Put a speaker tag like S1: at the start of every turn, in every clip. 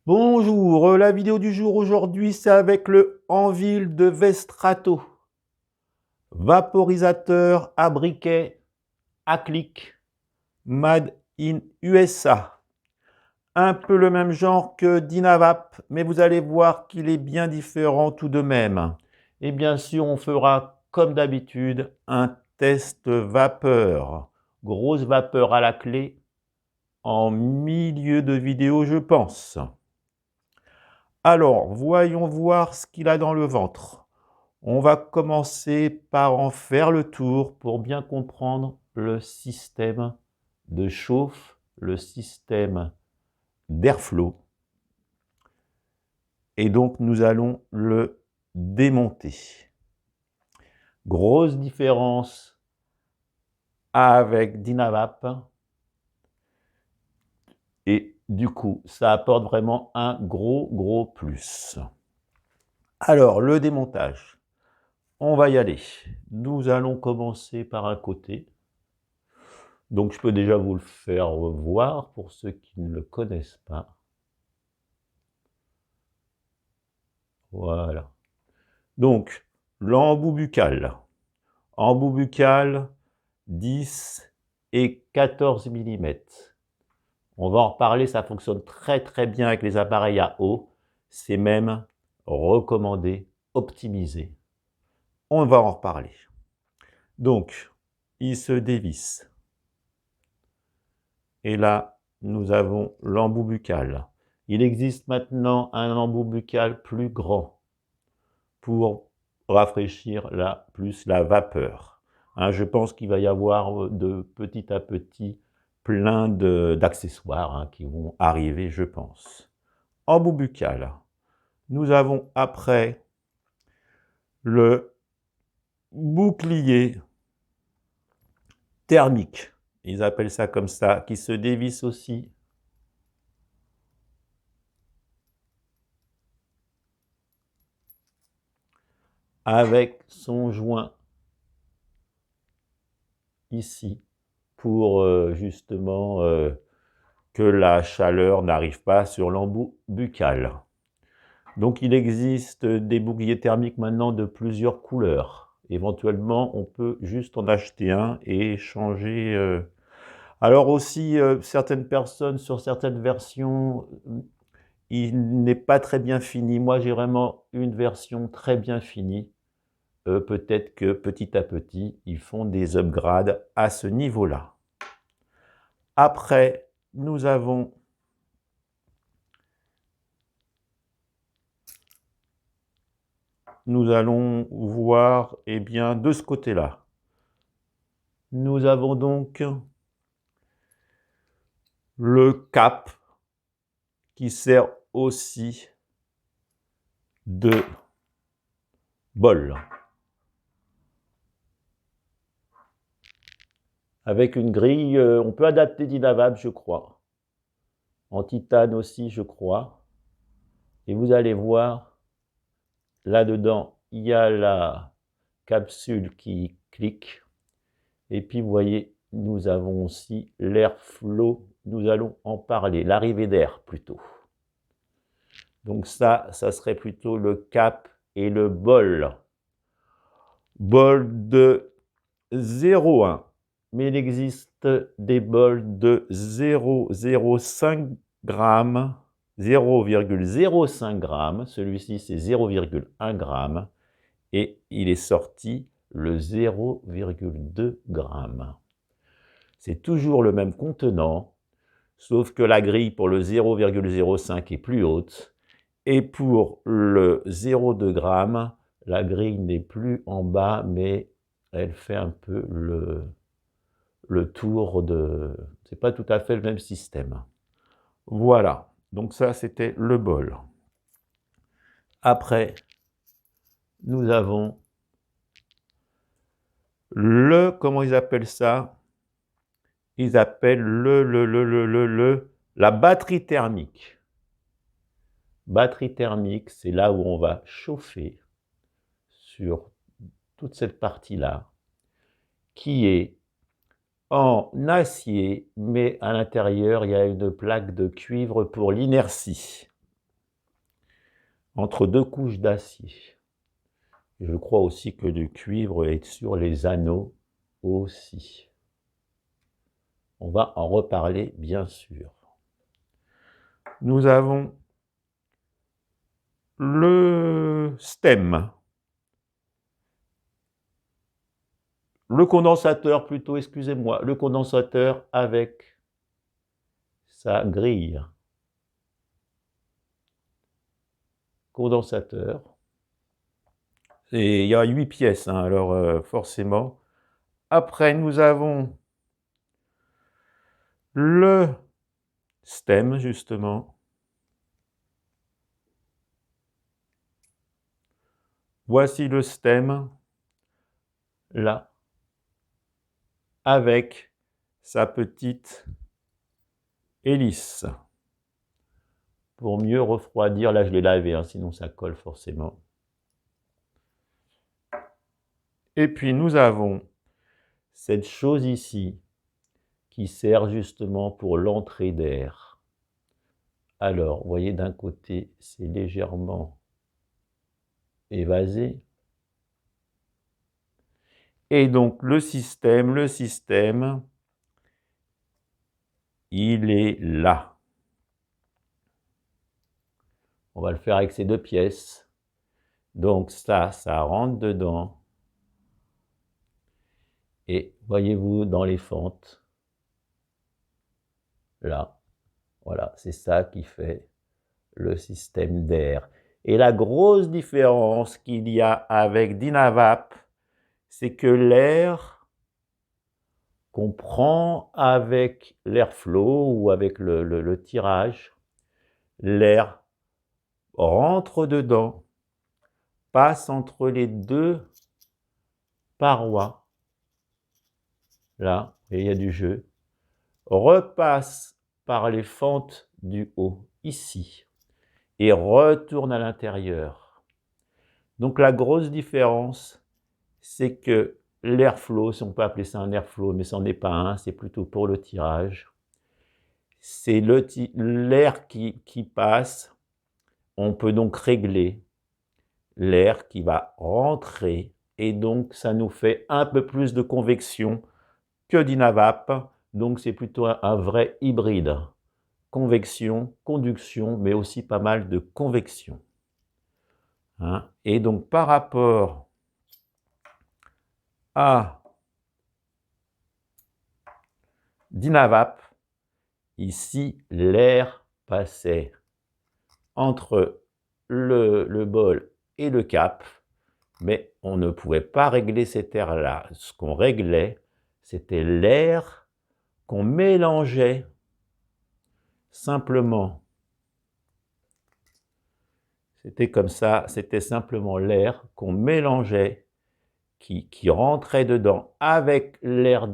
S1: Bonjour, la vidéo du jour aujourd'hui, c'est avec le Anvil de Vestrato. Vaporisateur à briquet, à clic, made in USA. Un peu le même genre que Dynavap, mais vous allez voir qu'il est bien différent tout de même. Et bien sûr, on fera comme d'habitude un test vapeur. Grosse vapeur à la clé, en milieu de vidéo, je pense. Alors, voyons voir ce qu'il a dans le ventre. On va commencer par en faire le tour pour bien comprendre le système de chauffe, le système d'airflow. Et donc, nous allons le démonter. Grosse différence avec Dynavap. Et du coup, ça apporte vraiment un gros plus. Alors, le démontage. On va y aller. Nous allons commencer par un côté. Donc, je peux déjà vous le faire voir pour ceux qui ne le connaissent pas. Voilà. Donc, l'embout buccal. Embout buccal, 10 et 14 mm. On va en reparler, ça fonctionne très bien avec les appareils à eau. C'est même recommandé, optimisé. On va en reparler. Donc, il se dévisse. Et là, nous avons l'embout buccal. Il existe maintenant un embout buccal plus grand pour rafraîchir plus la vapeur. Je pense qu'il va y avoir de petit à petit plein d'accessoires qui vont arriver, je pense. Embout buccal. Nous avons après le bouclier thermique. Ils appellent ça comme ça, qui se dévisse aussi. Avec son joint ici pour justement que la chaleur n'arrive pas sur l'embout buccal. Donc il existe des boucliers thermiques maintenant de plusieurs couleurs. Éventuellement, on peut juste en acheter un et changer. Alors aussi, certaines personnes, sur certaines versions, il n'est pas très bien fini. Moi, j'ai vraiment une version très bien finie. Peut-être que petit à petit, ils font des upgrades à ce niveau-là. Après, nous allons voir de ce côté-là. Nous avons donc le cap qui sert aussi de bol. Avec une grille, on peut adapter Dynavap, je crois. En titane aussi, je crois. Et vous allez voir, là-dedans, il y a la capsule qui clique. Et puis, vous voyez, nous avons aussi l'airflow. Nous allons en parler, l'arrivée d'air plutôt. Donc ça serait plutôt le cap et le bol. Bol de 0,1. Mais il existe des bols de 0,05 grammes, 0,05 grammes. Celui-ci, c'est 0,1 gramme. Et il est sorti le 0,2 grammes. C'est toujours le même contenant, sauf que la grille pour le 0,05 est plus haute. Et pour le 0,2 grammes, la grille n'est plus en bas, mais elle fait un peu le tour de... C'est pas tout à fait le même système. Voilà, donc ça c'était le bol. Après, nous avons comment ils appellent ça? Ils appellent la batterie thermique. Batterie thermique, c'est là où on va chauffer sur toute cette partie-là, qui est en acier, mais à l'intérieur, il y a une plaque de cuivre pour l'inertie. entre deux couches d'acier. Je crois aussi que le cuivre est sur les anneaux aussi. On va en reparler, bien sûr. Nous avons le stem. Le condensateur plutôt, excusez-moi, le condensateur avec sa grille. Condensateur. Et il y a 8 pièces, hein, alors forcément. Après, nous avons le stem, justement. Voici le stem, là, avec sa petite hélice. Pour mieux refroidir, là je l'ai lavé, hein, sinon ça colle forcément. Et puis nous avons cette chose ici, qui sert justement pour l'entrée d'air. Alors, vous voyez, d'un côté, c'est légèrement évasé. Et donc, le système, il est là. On va le faire avec ces deux pièces. Donc ça rentre dedans. Et voyez-vous dans les fentes, là, voilà, c'est ça qui fait le système d'air. Et la grosse différence qu'il y a avec Dynavap, c'est que l'air qu'on prend avec l'airflow ou avec le tirage, l'air rentre dedans, passe entre les deux parois, là, et il y a du jeu, repasse par les fentes du haut, ici, et retourne à l'intérieur. Donc la grosse différence, c'est que l'airflow, si on peut appeler ça un airflow, mais ce n'en est pas un, c'est plutôt pour le tirage, c'est l'air qui passe, on peut donc régler l'air qui va rentrer, et donc ça nous fait un peu plus de convection que Dynavap, donc c'est plutôt un vrai hybride. Convection, conduction, mais aussi pas mal de convection. Hein? Et donc par rapport à Dynavap, ici l'air passait entre le bol et le cap, mais on ne pouvait pas régler cet air-là. Ce qu'on réglait, c'était l'air qu'on mélangeait simplement. C'était comme ça, c'était simplement l'air qu'on mélangeait, qui rentrait dedans avec l'air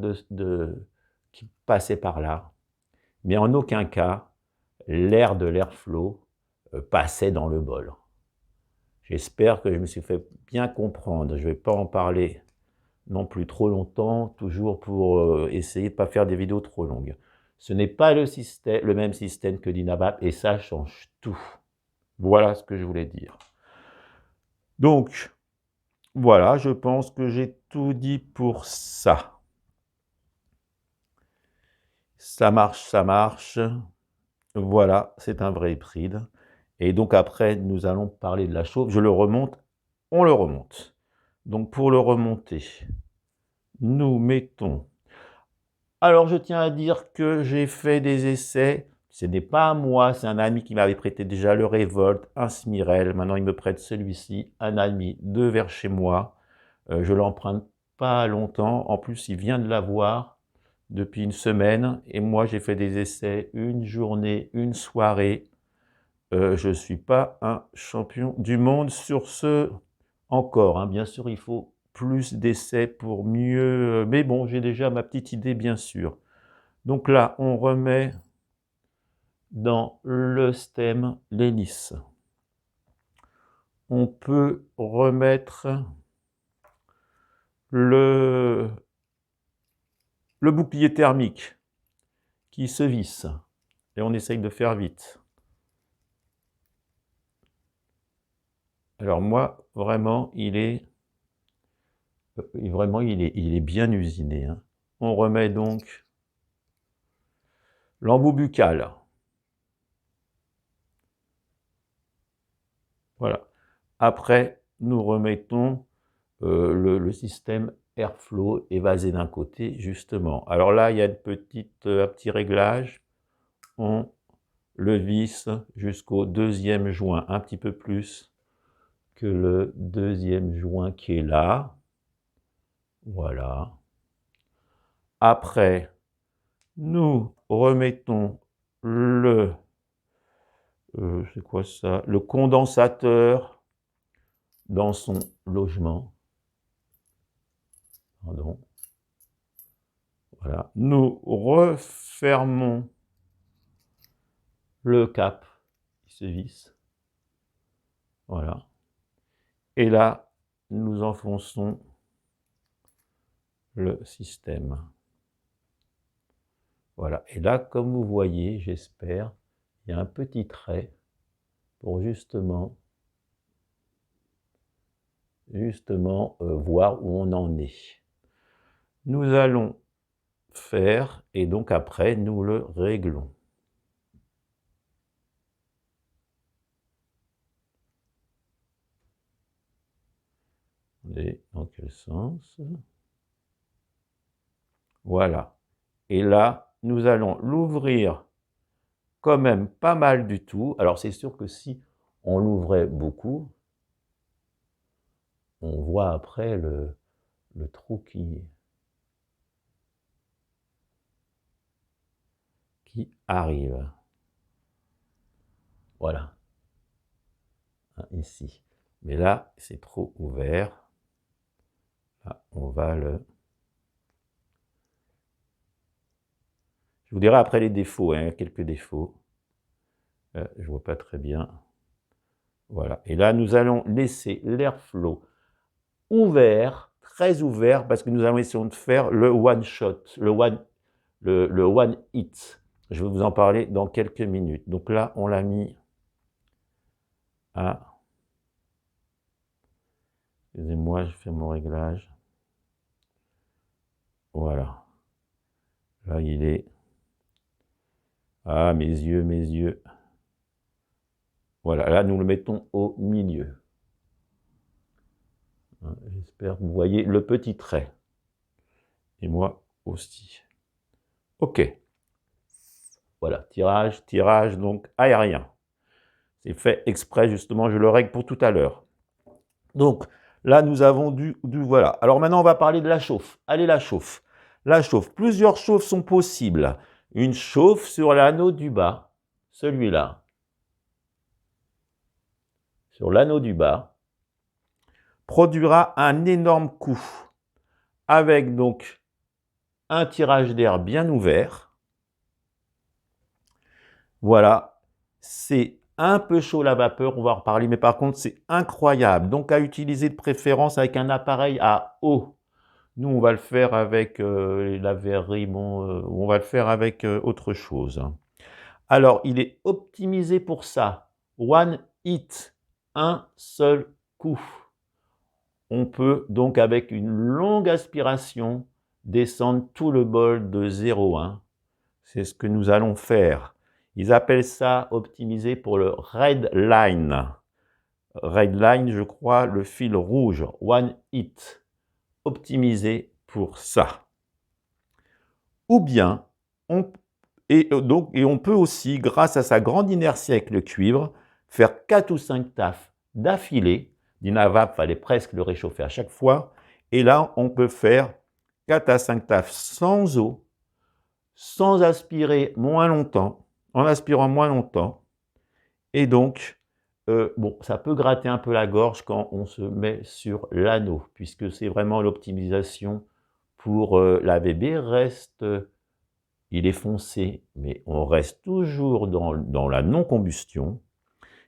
S1: qui passait par là. Mais en aucun cas, l'air de l'airflow passait dans le bol. J'espère que je me suis fait bien comprendre. Je ne vais pas en parler non plus trop longtemps, toujours pour essayer de ne pas faire des vidéos trop longues. Ce n'est pas le même système que Dynavap et ça change tout. Voilà ce que je voulais dire. Donc, voilà, je pense que j'ai tout dit pour ça. Ça marche, ça marche. Voilà, c'est un vrai hybride. Et donc après, nous allons parler de la chauffe. Je le remonte, on le remonte. Donc pour le remonter, nous mettons... Alors je tiens à dire que j'ai fait des essais. Ce n'est pas moi, c'est un ami qui m'avait prêté déjà le Revolt, un Smirel. Maintenant, il me prête celui-ci, un ami, 2 vers chez moi. Je l'emprunte pas longtemps. En plus, il vient de l'avoir depuis une semaine. Et moi, j'ai fait des essais, une journée, une soirée. Je ne suis pas un champion du monde sur ce encore. Hein. Bien sûr, il faut plus d'essais pour mieux... Mais bon, j'ai déjà ma petite idée, bien sûr. Donc là, on remet dans le stem l'hélice. On peut remettre le bouclier thermique qui se visse. Et on essaye de faire vite. Alors moi, vraiment, il est bien usiné, hein. On remet donc l'embout buccal. Voilà. Après, nous remettons le système airflow évasé d'un côté, justement. Alors là, il y a un petit réglage. On le visse jusqu'au deuxième joint, un petit peu plus que le deuxième joint qui est là. Voilà. Après, nous remettons c'est quoi ça? Le condensateur dans son logement. Pardon. Voilà. Nous refermons le cap qui se visse. Voilà. Et là, nous enfonçons le système. Voilà. Et là, comme vous voyez, j'espère, il y a un petit trait pour justement voir où on en est. Nous allons faire, et donc après, nous le réglons. Et dans quel sens? Voilà. Et là, nous allons l'ouvrir quand même pas mal du tout. Alors, c'est sûr que si on l'ouvrait beaucoup, on voit après le trou qui arrive. Voilà. Ici. Mais là, c'est trop ouvert. Là, on va le... Je vous dirai après les défauts, hein, quelques défauts. Je ne vois pas très bien. Voilà. Et là, nous allons laisser l'airflow ouvert, très ouvert, parce que nous allons essayer de faire le one shot, le one hit. Je vais vous en parler dans quelques minutes. Donc là, on l'a mis à... Excusez-moi, je fais mon réglage. Voilà. Là, il est... Ah, mes yeux, mes yeux. Voilà, là, nous le mettons au milieu. J'espère que vous voyez le petit trait. Et moi aussi. OK. Voilà, tirage donc aérien. C'est fait exprès, justement, je le règle pour tout à l'heure. Donc, là, nous avons du voilà. Alors maintenant, on va parler de la chauffe. Allez, la chauffe. La chauffe. Plusieurs chauffes sont possibles. Une chauffe sur l'anneau du bas, celui-là. Sur l'anneau du bas, produira un énorme coup, avec donc un tirage d'air bien ouvert. Voilà, c'est un peu chaud la vapeur, on va en reparler, mais par contre c'est incroyable. Donc à utiliser de préférence avec un appareil à eau. Nous on va le faire avec la verrerie, on va le faire avec autre chose. Alors il est optimisé pour ça. One hit, un seul coup. On peut donc avec une longue aspiration descendre tout le bol de 0,1. C'est ce que nous allons faire. Ils appellent ça optimisé pour le red line. Red line, je crois, le fil rouge, one hit, optimisé pour ça. Ou bien, on peut aussi, grâce à sa grande inertie avec le cuivre, faire 4 ou 5 tafs d'affilée. Dinavap, il fallait presque le réchauffer à chaque fois. Et là, on peut faire 4 à 5 tafs sans eau, sans aspirer moins longtemps, en aspirant moins longtemps. Et donc, bon, ça peut gratter un peu la gorge quand on se met sur l'anneau, puisque c'est vraiment l'optimisation pour l'AVB. Il est foncé, mais on reste toujours dans la non-combustion.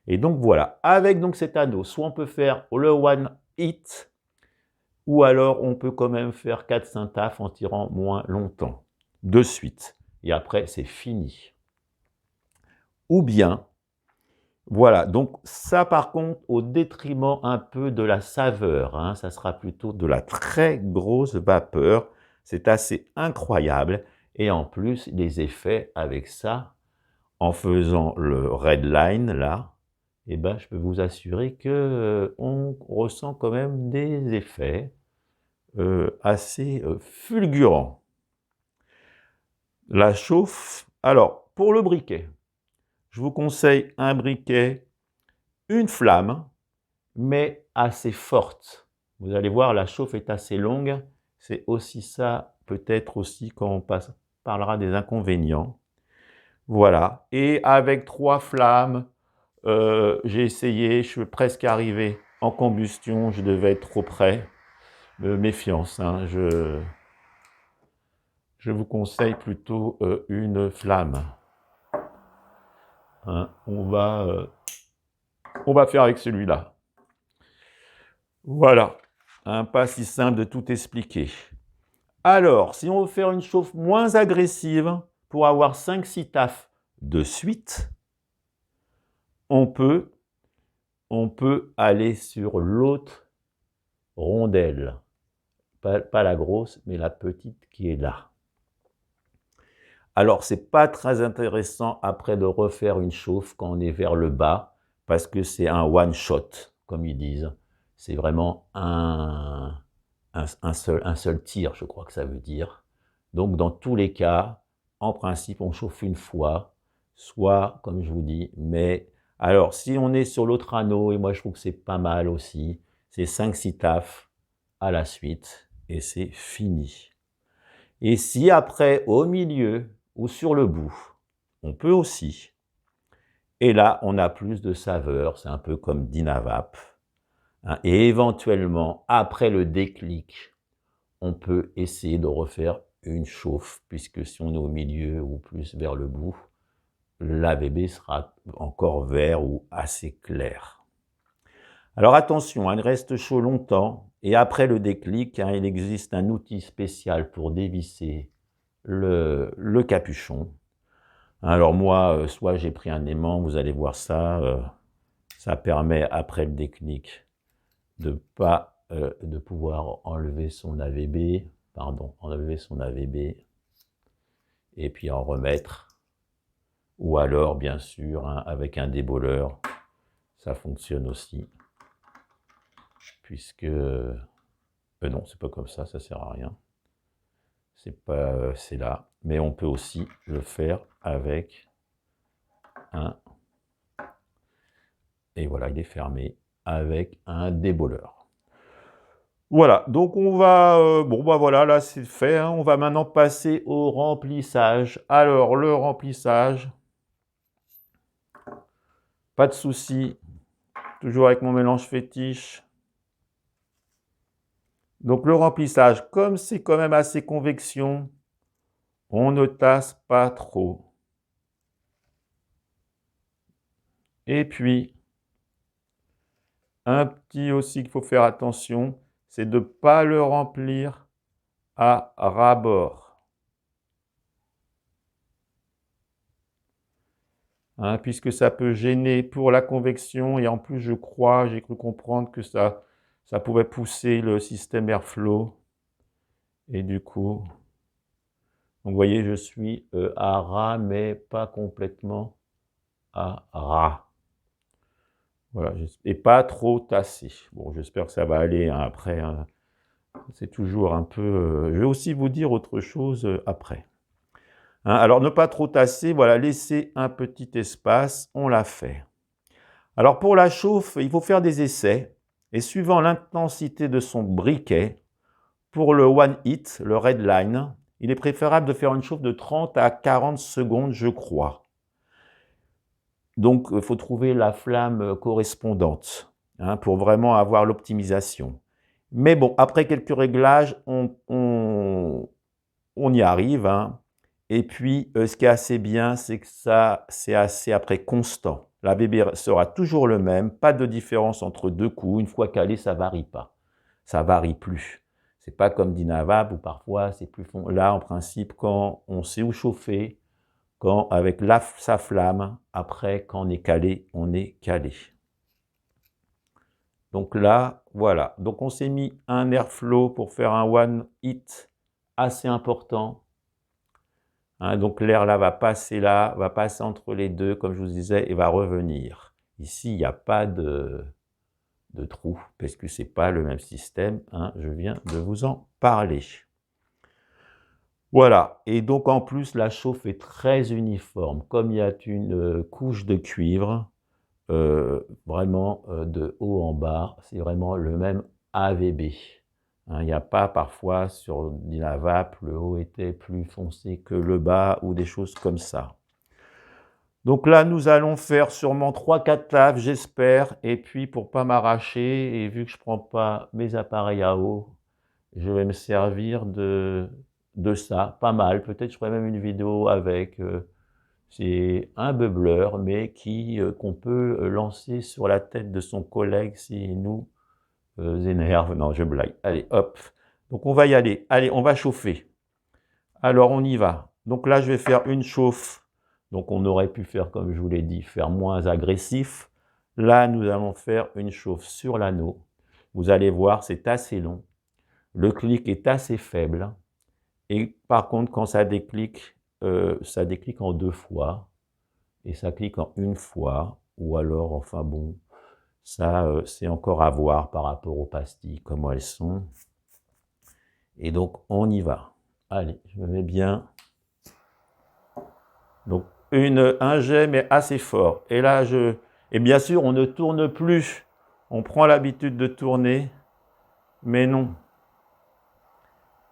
S1: Et donc voilà, avec donc cet anneau, soit on peut faire le one hit, ou alors on peut quand même faire 4-5 tafs en tirant moins longtemps, de suite. Et après, c'est fini. Ou bien, Voilà, donc ça par contre, au détriment un peu de la saveur, hein, ça sera plutôt de la très grosse vapeur. C'est assez incroyable. Et en plus, les effets avec ça, en faisant le red line là, eh ben, je peux vous assurer que on ressent quand même des effets assez fulgurants. La chauffe, alors pour le briquet, je vous conseille un briquet, une flamme, mais assez forte. Vous allez voir, la chauffe est assez longue. C'est aussi ça, peut-être aussi quand on parlera des inconvénients. Voilà. Et avec 3 flammes, j'ai essayé, je suis presque arrivé en combustion, je devais être trop près. Méfiance, hein, je vous conseille plutôt une flamme. Hein, on va faire avec celui-là. Voilà, hein, pas si simple de tout expliquer. Alors, si on veut faire une chauffe moins agressive, pour avoir 5-6 tafs de suite, on peut aller sur l'autre rondelle. Pas la grosse, mais la petite qui est là. Alors, ce n'est pas très intéressant après de refaire une chauffe quand on est vers le bas, parce que c'est un one shot, comme ils disent. C'est vraiment un seul tir, je crois que ça veut dire. Donc, dans tous les cas, en principe, on chauffe une fois, soit, comme je vous dis, mais alors, si on est sur l'autre anneau, et moi je trouve que c'est pas mal aussi, c'est 5-6 tafs à la suite, et c'est fini. Et si après, au milieu ou sur le bout, on peut aussi, et là, on a plus de saveur, c'est un peu comme Dynavap, hein, et éventuellement, après le déclic, on peut essayer de refaire une chauffe, puisque si on est au milieu ou plus vers le bout, l'AVB sera encore vert ou assez clair. Alors attention, hein, il reste chaud longtemps, et après le déclic, hein, il existe un outil spécial pour dévisser le capuchon. Alors moi, soit j'ai pris un aimant, vous allez voir ça, ça permet après le déclic de pouvoir enlever son AVB, enlever son AVB, et puis en remettre. Ou alors, bien sûr, hein, avec un débouleur, ça fonctionne aussi. Puisque... non, c'est pas comme ça sert à rien. C'est là. Mais on peut aussi le faire avec un... Et voilà, il est fermé avec un débouleur. Voilà, donc on va... bon, bah voilà, là c'est fait. Hein. On va maintenant passer au remplissage. Alors, le remplissage... Pas de souci, toujours avec mon mélange fétiche. Donc le remplissage, comme c'est quand même assez convection, on ne tasse pas trop. Et puis, un petit aussi qu'il faut faire attention, c'est de ne pas le remplir à ras-bord. Hein, puisque ça peut gêner pour la convection, et en plus je crois, j'ai cru comprendre que ça pouvait pousser le système airflow. Et du coup, vous voyez, je suis à ras, mais pas complètement à ras. Voilà, et pas trop tassé. Bon, j'espère que ça va aller hein, après. Hein, c'est toujours un peu... je vais aussi vous dire autre chose après. Hein, alors, ne pas trop tasser, voilà, laisser un petit espace, on l'a fait. Alors, pour la chauffe, il faut faire des essais. Et suivant l'intensité de son briquet, pour le one hit, le red line, il est préférable de faire une chauffe de 30 à 40 secondes, je crois. Donc, il faut trouver la flamme correspondante hein, pour vraiment avoir l'optimisation. Mais bon, après quelques réglages, on y arrive. Hein. Et puis, ce qui est assez bien, c'est que ça, c'est assez après constant. La BB sera toujours le même, pas de différence entre deux coups. Une fois calé, ça ne varie pas. Ça ne varie plus. Ce n'est pas comme Dynavap où parfois c'est plus fond. Là, en principe, quand on sait où chauffer, avec sa flamme, après, quand on est calé, on est calé. Donc là, voilà. Donc on s'est mis un airflow pour faire un one hit assez important. Hein, donc l'air là, va passer entre les deux, comme je vous disais, et va revenir. Ici, il n'y a pas de trou, parce que ce n'est pas le même système. Hein, je viens de vous en parler. Voilà, et donc en plus, la chauffe est très uniforme. Comme il y a une couche de cuivre, vraiment de haut en bas, c'est vraiment le même AVB. Hein, il n'y a pas parfois sur Dynavap, le haut était plus foncé que le bas ou des choses comme ça. Donc là, nous allons faire sûrement 3-4 taves, j'espère. Et puis, pour ne pas m'arracher, et vu que je ne prends pas mes appareils à eau, je vais me servir de ça, pas mal. Peut-être je ferai même une vidéo avec. C'est un bubbleur, mais qu'on peut lancer sur la tête de son collègue s'il nous énerve. Non, je blague. Allez, hop. Donc, on va y aller. Allez, on va chauffer. Alors, on y va. Donc là, je vais faire une chauffe. Donc, on aurait pu faire, comme je vous l'ai dit, faire moins agressif. Là, nous allons faire une chauffe sur l'anneau. Vous allez voir, c'est assez long. Le clic est assez faible. Et par contre, quand ça déclic en 2 fois. Et ça clique en une fois. Ou alors, enfin bon, ça, c'est encore à voir par rapport aux pastilles, comment elles sont. Et donc, on y va. Allez, je me mets bien. Donc, un jet, mais assez fort. Et là, et bien sûr, on ne tourne plus. On prend l'habitude de tourner, mais non.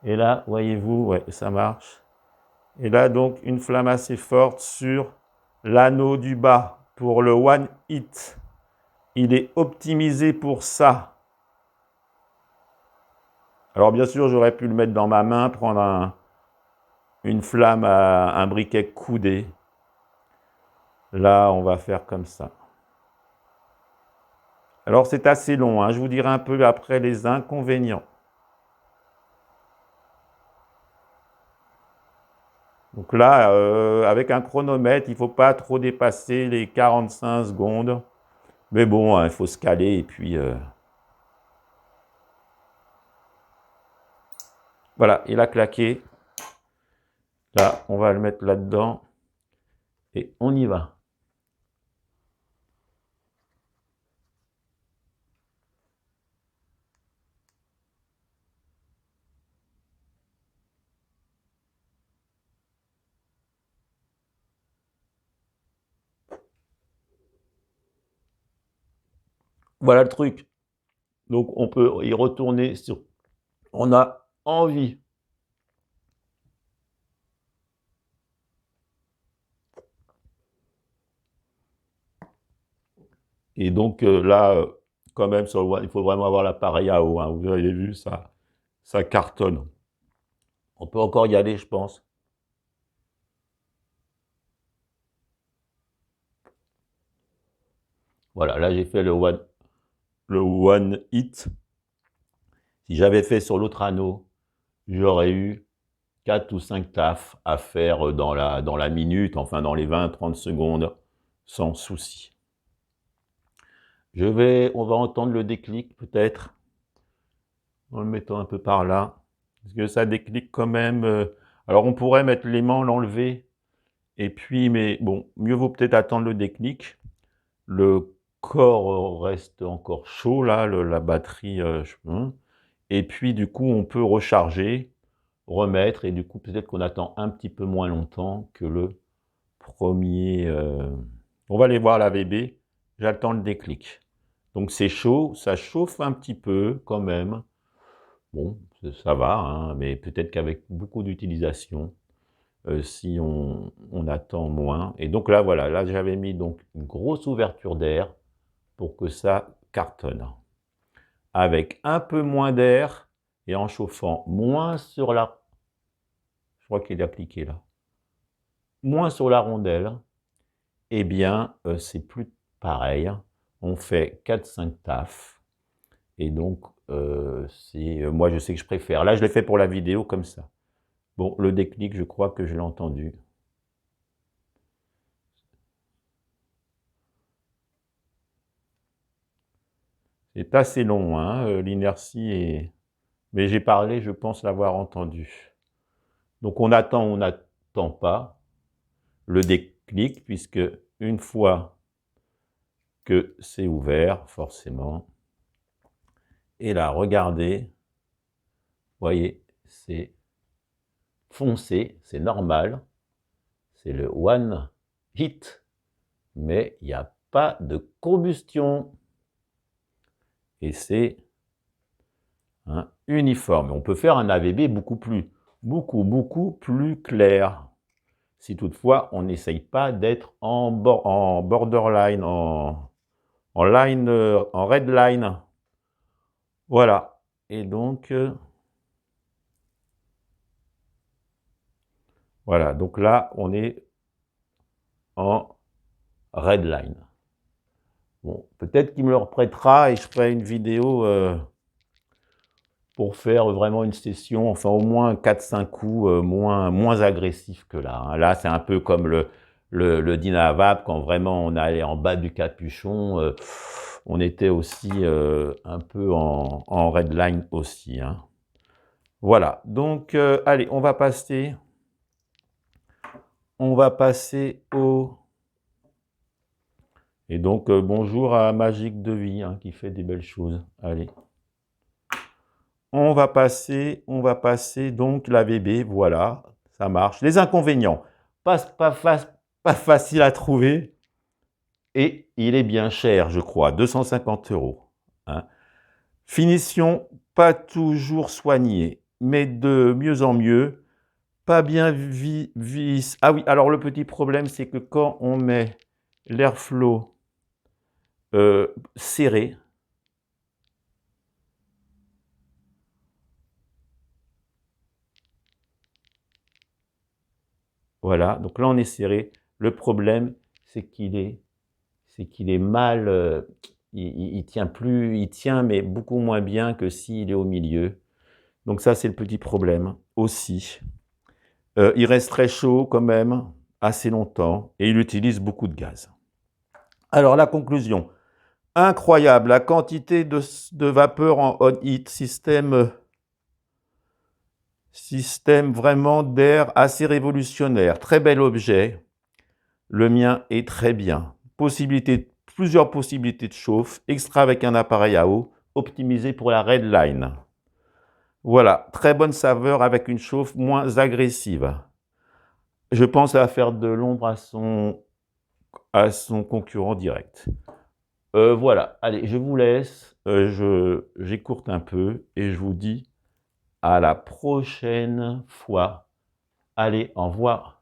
S1: Et là, voyez-vous, ouais, ça marche. Et là, donc, une flamme assez forte sur l'anneau du bas pour le one hit. Il est optimisé pour ça. Alors, bien sûr, j'aurais pu le mettre dans ma main, prendre une flamme à un briquet coudé. Là, on va faire comme ça. Alors, c'est assez long, hein. Je vous dirai un peu après les inconvénients. Donc là, avec un chronomètre, il ne faut pas trop dépasser les 45 secondes. Mais bon, hein, il faut se caler et puis... Voilà, il a claqué. Là, on va le mettre là-dedans. Et on y va. Voilà le truc. Donc, on peut y retourner sur... On a envie. Et donc, là, quand même, il faut vraiment avoir l'appareil à eau. Hein. Vous avez vu, ça cartonne. On peut encore y aller, je pense. Voilà, là, j'ai fait le one hit. Si j'avais fait sur l'autre anneau, j'aurais eu 4 ou 5 tafs à faire dans la minute, enfin dans les 20-30 secondes, sans souci. On va entendre le déclic peut-être, en le mettant un peu par là, parce que ça déclic quand même. Alors on pourrait mettre l'aimant, l'enlever, et puis, mais bon, mieux vaut peut-être attendre le déclic. Le corps reste encore chaud, là, la batterie, et puis du coup, on peut recharger, remettre, et du coup, peut-être qu'on attend un petit peu moins longtemps que le premier. On va aller voir la VB, j'attends le déclic. Donc c'est chaud, ça chauffe un petit peu quand même. Bon, ça va, hein, mais peut-être qu'avec beaucoup d'utilisation, si on attend moins. Et donc là, voilà, là j'avais mis donc une grosse ouverture d'air pour que ça cartonne. Avec un peu moins d'air et en chauffant moins sur la... Je crois qu'il est appliqué là. Moins sur la rondelle, eh bien, c'est plus pareil. On fait 4-5 tafs. Et donc, moi, je sais que je préfère. Là, je l'ai fait pour la vidéo comme ça. Bon, le déclic, je crois que je l'ai entendu. C'est assez long, hein, l'inertie est... Mais j'ai parlé, je pense l'avoir entendu. Donc on attend, on n'attend pas le déclic, puisque une fois que c'est ouvert, forcément, et là, regardez, voyez, c'est foncé, c'est normal, c'est le one hit, mais il n'y a pas de combustion. Et c'est uniforme. On peut faire un AVB beaucoup plus clair. Si toutefois, on n'essaye pas d'être en borderline, en line, en red line. Voilà. Et donc, voilà. Donc là, on est en red line. Bon, peut-être qu'il me le reprêtera et je ferai une vidéo pour faire vraiment une session, enfin au moins 4-5 coups moins agressif que là. Hein. Là, c'est un peu comme le Dynavap, quand vraiment on allait en bas du capuchon, on était aussi un peu en red line aussi. Hein. Voilà, donc allez, on va passer au... Et donc, bonjour à Magique de Vie, hein, qui fait des belles choses. Allez. On va passer donc l'AVB, voilà, ça marche. Les inconvénients, pas facile à trouver, et il est bien cher, je crois, 250 €. Hein. Finition, pas toujours soignée, mais de mieux en mieux, pas bien vis. Ah oui, alors le petit problème, c'est que quand on met l'airflow serré, voilà, donc là on est serré. Le problème, c'est qu'il est mal, il tient plus, il tient mais beaucoup moins bien que s'il est au milieu. Donc ça, c'est le petit problème aussi. Il reste très chaud quand même, assez longtemps, et il utilise beaucoup de gaz. Alors la conclusion, incroyable, la quantité de vapeur en on-heat, système vraiment d'air assez révolutionnaire, très bel objet. Le mien est très bien. Plusieurs possibilités de chauffe, extra avec un appareil à eau, optimisé pour la red line. Voilà, très bonne saveur avec une chauffe moins agressive. Je pense à faire de l'ombre à son concurrent direct. Voilà, allez, je vous laisse, j'écourte un peu et je vous dis à la prochaine fois. Allez, au revoir.